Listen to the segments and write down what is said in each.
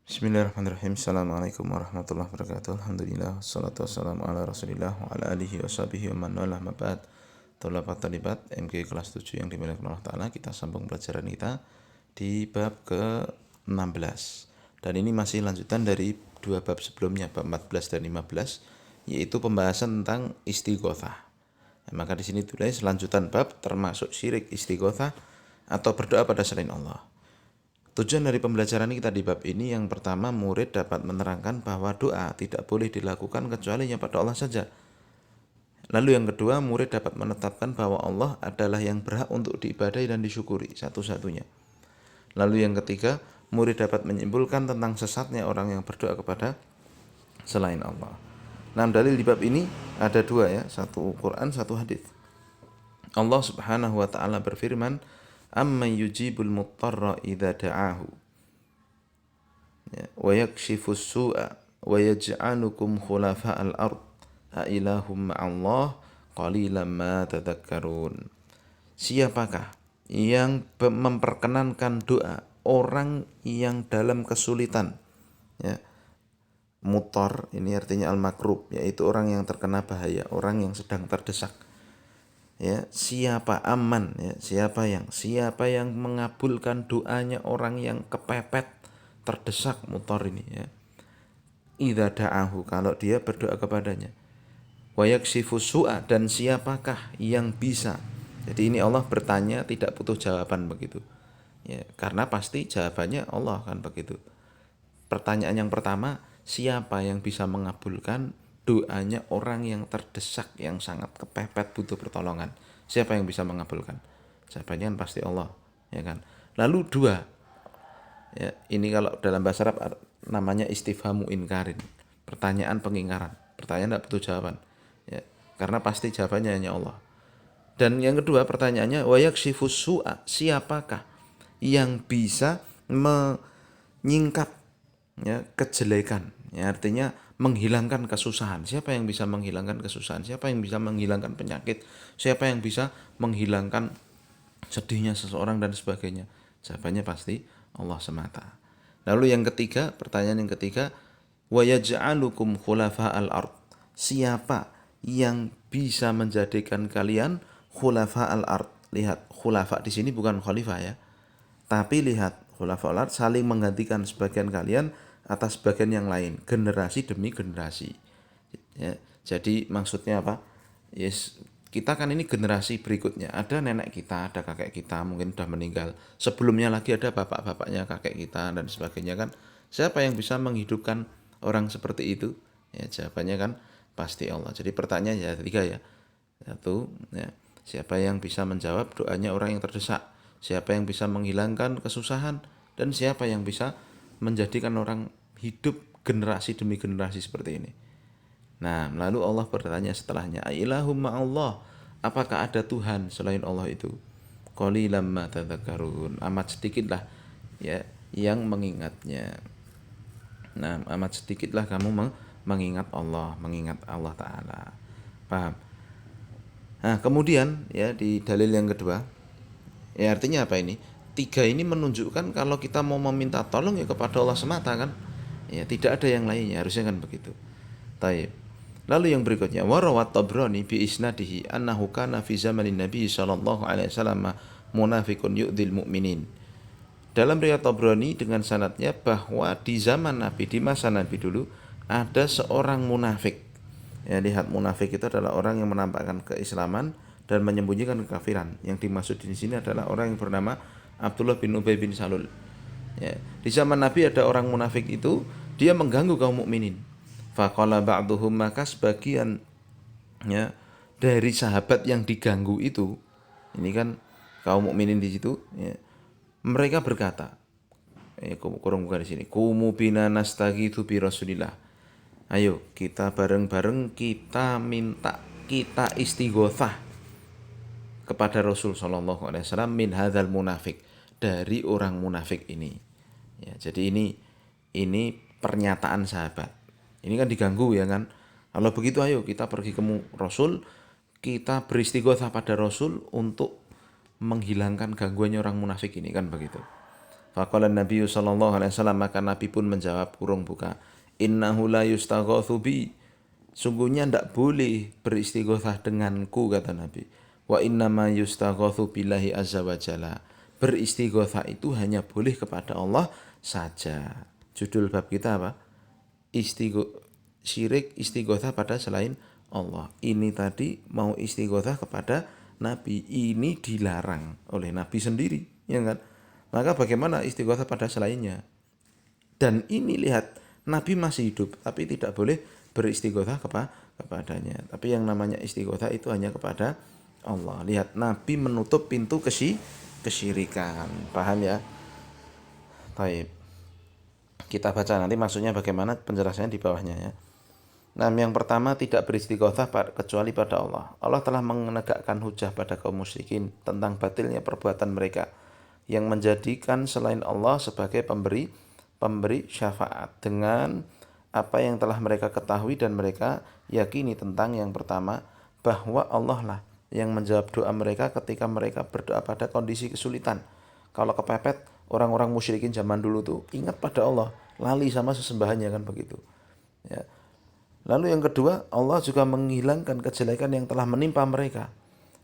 Bismillahirrahmanirrahim. Assalamualaikum warahmatullahi wabarakatuh. Alhamdulillah, wassalatu wassalamu ala rasulillah wa ala alihi wa sahbihi wa man walah mabad. Tolabat talibat MG kelas 7 yang dimuliakan Allah Ta'ala. Kita sambung pelajaran kita di bab ke-16. Dan ini masih lanjutan dari dua bab sebelumnya, bab 14 dan 15, yaitu pembahasan tentang istighothah. Maka di sini tulis lanjutan bab termasuk syirik istighothah atau berdoa pada selain Allah. Tujuan dari pembelajaran kita di bab ini, yang pertama, murid dapat menerangkan bahwa doa tidak boleh dilakukan kecuali hanya pada Allah saja. Lalu yang kedua, murid dapat menetapkan bahwa Allah adalah yang berhak untuk diibadahi dan disyukuri satu-satunya. Lalu yang ketiga, murid dapat menyimpulkan tentang sesatnya orang yang berdoa kepada selain Allah. Nah, dalil di bab ini ada dua ya, satu Quran, satu hadis. Allah Subhanahu wa taala berfirman, "Amman yujibul muttarra idza da'ahu wa yakshifus su'a wa yaj'alukum khulafa'al ard a ilahum ma'allah qalilan ma tadhakkarun." Siapakah yang memperkenankan doa orang yang dalam kesulitan, ya. Muttar ini artinya al-makrub, yaitu orang yang terkena bahaya, orang yang sedang terdesak. Ya, siapa aman, ya, siapa yang mengabulkan doanya orang yang kepepet, terdesak, muttar ini, ya. Idza da'ahu, kalau dia berdoa kepadanya. Wa yakshifu su'a, dan siapakah yang bisa. Jadi ini Allah bertanya tidak butuh jawaban begitu. Ya, karena pasti jawabannya Allah kan begitu. Pertanyaan yang pertama, siapa yang bisa mengabulkan doanya orang yang terdesak, yang sangat kepepet butuh pertolongan? Siapa yang bisa mengabulkan? Jawabannya kan pasti Allah, ya kan? Lalu dua, ya, ini kalau dalam bahasa Arab namanya istifhamu inkarin, pertanyaan pengingkaran. Pertanyaan tidak butuh jawaban, ya, karena pasti jawabannya hanya Allah. Dan yang kedua pertanyaannya, wa yakshifus su'a, siapakah yang bisa menyingkap, ya, kejelekan, ya, artinya menghilangkan kesusahan. Siapa yang bisa menghilangkan kesusahan? Siapa yang bisa menghilangkan penyakit? Siapa yang bisa menghilangkan sedihnya seseorang dan sebagainya? Jawabannya pasti Allah semata. Lalu yang ketiga, pertanyaan yang ketiga, wa yaj'alukum khulafa'al ard. Siapa yang bisa menjadikan kalian khulafa'al ard? Lihat, khulafa di sini bukan khalifah, ya. Tapi lihat, khulafa'ul ard saling menggantikan sebagian kalian atas bagian yang lain, generasi demi generasi. Ya, jadi maksudnya apa? Yes, kita kan ini generasi berikutnya. Ada nenek kita, ada kakek kita, mungkin sudah meninggal. Sebelumnya lagi ada bapak-bapaknya kakek kita dan sebagainya kan. Siapa yang bisa menghidupkan orang seperti itu? Ya, jawabannya kan pasti Allah. Jadi pertanyaannya ya tiga, ya. Satu, ya, siapa yang bisa menjawab doanya orang yang terdesak? Siapa yang bisa menghilangkan kesusahan? Dan siapa yang bisa menjadikan orang hidup generasi demi generasi seperti ini? Nah, lalu Allah bertanya setelahnya, "Ailahum ma'allah?" Apakah ada Tuhan selain Allah itu? Qalilan ma tadhakkarun. Amat sedikitlah, ya, yang mengingatnya. Nah, amat sedikitlah kamu mengingat Allah Ta'ala. Paham? Nah, kemudian, ya, di dalil yang kedua, ya, artinya apa ini? Tiga ini menunjukkan kalau kita mau meminta tolong ya kepada Allah semata kan. Ya, tidak ada yang lainnya, harusnya kan begitu. Taib. Lalu yang berikutnya, warawat Tabrani bi isnadihi annahu kana fi zamanin Nabi sallallahu alaihi wasallam munafiqun yu'dil mu'minin. Dalam riwayat Tabrani dengan sanadnya bahwa di zaman Nabi, di masa Nabi dulu, ada seorang munafik. Ya, lihat, munafik itu adalah orang yang menampakkan keislaman dan menyembunyikan kekafiran. Yang dimaksud di sini adalah orang yang bernama Abdullah bin Ubay bin Salul. Ya, di zaman Nabi ada orang munafik itu, dia mengganggu kaum mukminin. Faqala ba'duhum, maka sebagian, ya, dari sahabat yang diganggu itu, ini kan kaum mukminin di situ, ya, mereka berkata, kurung bukan di sini, kumu bina nastaghitsu bi Rasulillah. Ayo kita bareng-bareng kita minta, kita istighothah kepada Rasul sallallahu alaihi wasallam min hadzal munafik, dari orang munafik ini. Ya, jadi ini pernyataan sahabat. Ini kan diganggu, ya kan. Kalau begitu ayo kita pergi ke Rasul, kita beristighothah pada Rasul untuk menghilangkan gangguannya orang munafik ini, kan begitu. Faqala Nabi sallallahu alaihi wasallam, maka Nabi pun menjawab kurung buka. Innahu la yustaghatsu bi. Sungguhnya tidak boleh beristighotsah denganku, kata Nabi. Wa innama yustaghatsu billahi azza wa jalla. Beristighotsah itu hanya boleh kepada Allah saja. Judul bab kita apa? Syirik istighotsah pada selain Allah. Ini tadi mau istighotsah kepada Nabi, ini dilarang oleh Nabi sendiri, ya kan? Maka bagaimana istighotsah pada selainnya? Dan ini lihat, Nabi masih hidup, tapi tidak boleh beristighotsah kepadanya. Tapi yang namanya istighotsah itu hanya kepada Allah. Lihat, Nabi menutup pintu kesyirikan. Paham ya? Baik. Kita baca nanti maksudnya bagaimana, penjelasannya di bawahnya ya. Nah, yang pertama, tidak beristighotsah kecuali pada Allah. Allah telah menegakkan hujah pada kaum musyrikin tentang batilnya perbuatan mereka yang menjadikan selain Allah sebagai pemberi syafaat dengan apa yang telah mereka ketahui dan mereka yakini tentang yang pertama, bahwa Allah lah yang menjawab doa mereka ketika mereka berdoa pada kondisi kesulitan. Kalau kepepet, orang-orang musyrikin zaman dulu tuh ingat pada Allah, lali sama sesembahannya kan begitu. Ya. Lalu yang kedua, Allah juga menghilangkan kejelekan yang telah menimpa mereka.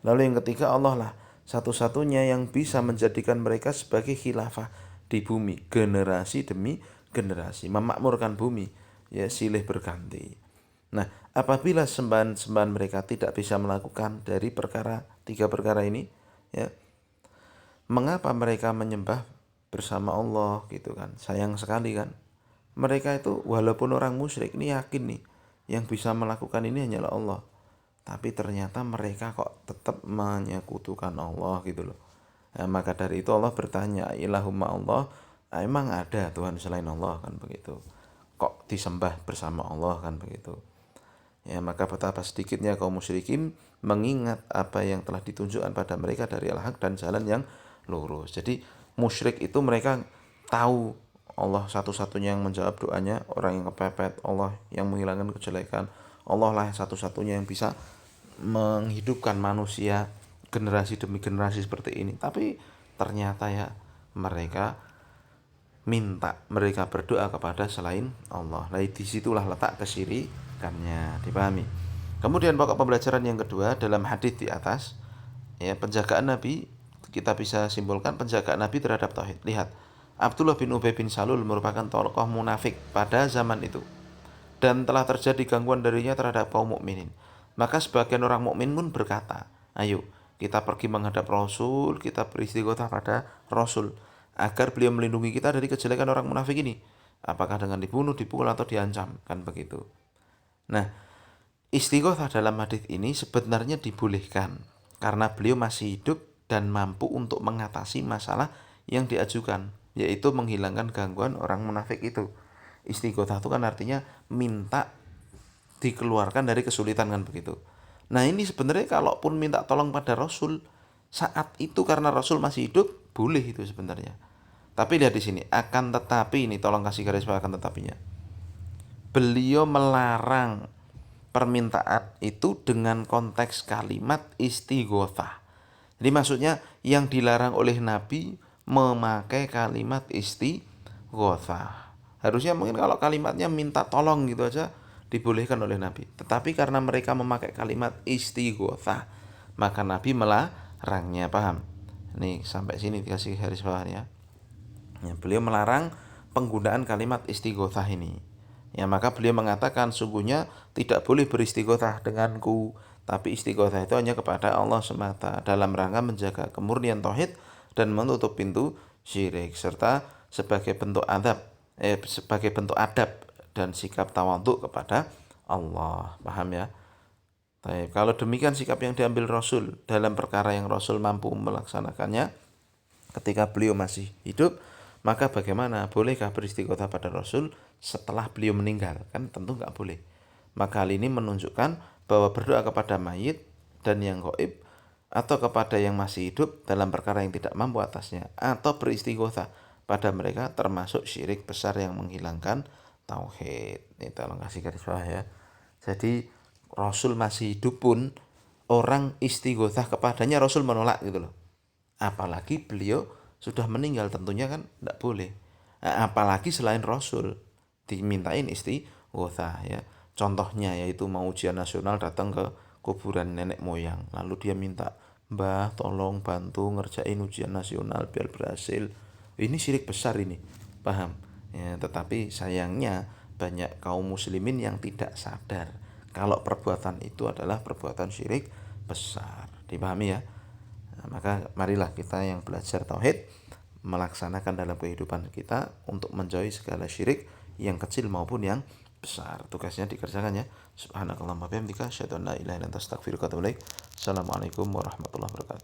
Lalu yang ketiga, Allah lah satu-satunya yang bisa menjadikan mereka sebagai khilafah di bumi, generasi demi generasi, memakmurkan bumi, ya silih berganti. Nah, apabila sembahan-sembahan mereka tidak bisa melakukan dari tiga perkara ini, ya, mengapa mereka menyembah bersama Allah gitu kan? Sayang sekali kan. Mereka itu walaupun orang musyrik ini yakin nih, yang bisa melakukan ini hanyalah Allah. Tapi ternyata mereka kok tetap menyekutukan Allah gitu loh. Nah, maka dari itu Allah bertanya, ilahumma Allah, emang ada Tuhan selain Allah kan begitu. Kok disembah bersama Allah kan begitu. Ya, maka betapa sedikitnya kaum musyrikin mengingat apa yang telah ditunjukkan pada mereka dari al-haq dan jalan yang lurus. Jadi musyrik itu mereka tahu Allah satu-satunya yang menjawab doanya orang yang kepepet, Allah yang menghilangkan kejelekan, Allah lah satu-satunya yang bisa menghidupkan manusia generasi demi generasi seperti ini. Tapi ternyata ya mereka berdoa kepada selain Allah. Nah, disitulah letak kesyirikannya, dipahami. Kemudian pokok pembelajaran yang kedua dalam hadis di atas, ya, penjagaan Nabi, kita bisa simpulkan penjagaan Nabi terhadap tauhid. Lihat, Abdullah bin Ubay bin Salul merupakan tokoh munafik pada zaman itu dan telah terjadi gangguan darinya terhadap kaum mukminin. Maka sebagian orang mukmin pun berkata, ayo kita pergi menghadap Rasul, kita beristighotsah pada Rasul agar beliau melindungi kita dari kejelekan orang munafik ini. Apakah dengan dibunuh, dipukul atau diancam, kan begitu. Nah, istighotsah dalam hadis ini sebenarnya dibolehkan karena beliau masih hidup dan mampu untuk mengatasi masalah yang diajukan, yaitu menghilangkan gangguan orang munafik itu. Istighotsah itu kan artinya minta dikeluarkan dari kesulitan kan begitu. Nah, ini sebenarnya kalaupun minta tolong pada Rasul saat itu karena Rasul masih hidup, boleh itu sebenarnya. Tapi lihat di sini, akan tetapi, ini tolong kasih garis bawah akan tetapinya. Beliau melarang permintaan itu dengan konteks kalimat istighotsah. Jadi maksudnya yang dilarang oleh Nabi memakai kalimat istighotsah. Harusnya mungkin kalau kalimatnya minta tolong gitu aja dibolehkan oleh Nabi. Tetapi karena mereka memakai kalimat istighotsah, maka Nabi melarangnya, paham? Nih sampai sini dikasih garis bawahnya. Ya, beliau melarang penggunaan kalimat istighotsah ini. Ya, maka beliau mengatakan sungguhnya tidak boleh beristighotsah denganku, tapi istighotsah itu hanya kepada Allah semata dalam rangka menjaga kemurnian tauhid dan menutup pintu syirik serta sebagai bentuk adab dan sikap tawadhu kepada Allah. Paham ya? Baik, kalau demikian sikap yang diambil Rasul dalam perkara yang Rasul mampu melaksanakannya ketika beliau masih hidup, maka bagaimana? Bolehkah beristighotsah pada Rasul setelah beliau meninggal? Kan tentu nggak boleh. Maka hal ini menunjukkan bahwa berdoa kepada mayit dan yang gaib atau kepada yang masih hidup dalam perkara yang tidak mampu atasnya atau beristighotsah pada mereka termasuk syirik besar yang menghilangkan tauhid. Ini tolong kasih garis bawah ya. Jadi Rasul masih hidup pun orang istighotsah kepadanya Rasul menolak gitu loh. Apalagi beliau sudah meninggal tentunya kan tidak boleh. Apalagi selain Rasul dimintain istighotsah ya. Contohnya yaitu mau ujian nasional datang ke kuburan nenek moyang, lalu dia minta, "Mbah, tolong bantu ngerjain ujian nasional biar berhasil." Ini syirik besar ini. Paham? Ya, tetapi sayangnya banyak kaum muslimin yang tidak sadar kalau perbuatan itu adalah perbuatan syirik besar. Dipahami ya? Nah, maka marilah kita yang belajar tauhid melaksanakan dalam kehidupan kita untuk menjauhi segala syirik yang kecil maupun yang besar. Tugasnya dikerjakan ya. Subhanakallahumma bihamdika asyhadu an la ilaha illa anta astaghfiruka wa atubu ilaik. Assalamualaikum warahmatullahi wabarakatuh.